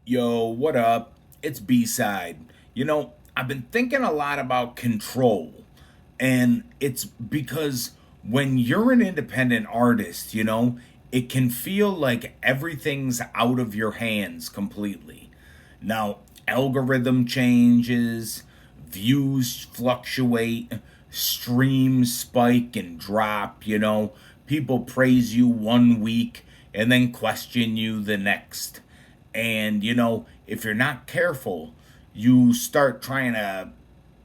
Yo, what up? It's B-Side. I've been thinking a lot about control. And it's because when you're an independent artist, it can feel like everything's out of your hands completely. Now, algorithm changes, views fluctuate, streams spike and drop. People praise you one week and then question you the next. And, if you're not careful, you start trying to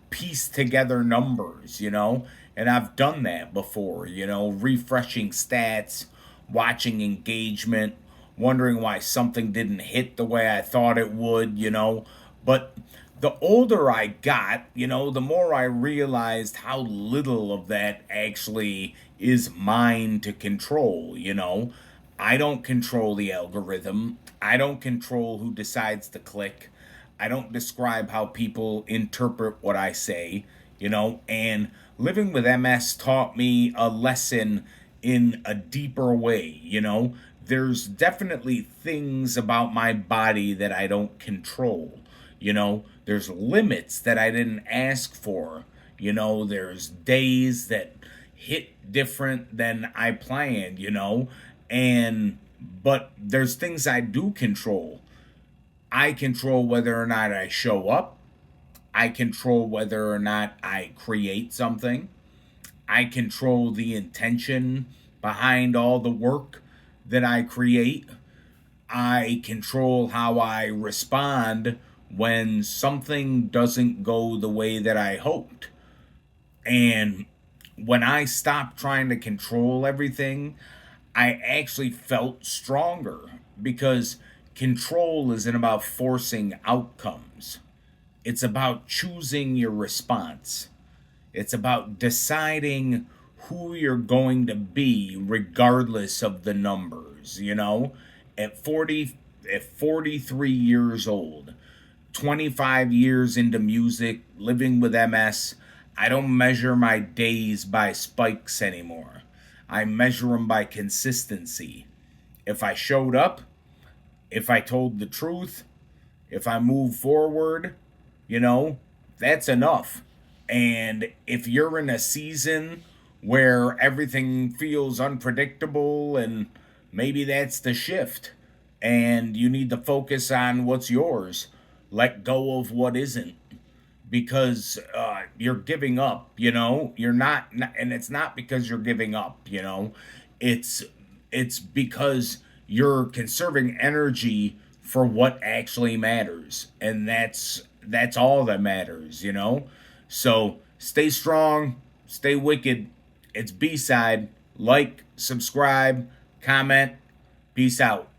piece together numbers. And I've done that before, refreshing stats, watching engagement, wondering why something didn't hit the way I thought it would. But the older I got, the more I realized how little of that actually is mine to control. I don't control the algorithm. I don't control who decides to click. I don't describe how people interpret what I say. And living with MS taught me a lesson in a deeper way. There's definitely things about my body that I don't control. There's limits that I didn't ask for. There's days that hit different than I planned. And but there's things I do control. I control whether or not I show up. I control whether or not I create something. I control the intention behind all the work that I create. I control how I respond when something doesn't go the way that I hoped. And when I stopped trying to control everything, I actually felt stronger because control isn't about forcing outcomes. It's about choosing your response. It's about deciding who you're going to be regardless of the numbers. At 40 at 43 years old, 25 years into music, living with MS, I don't measure my days by spikes anymore. I measure them by consistency. If I showed up, if I told the truth, if I moved forward, you know, that's enough. And if you're in a season where everything feels unpredictable, and maybe that's the shift, and you need to focus on what's yours, let go of what isn't, because you're giving up. You're not, and it's not because you're giving up. It's it's because you're conserving energy for what actually matters, and that's all that matters. So stay strong, stay wicked. It's B-Side. Like, subscribe, comment. Peace out.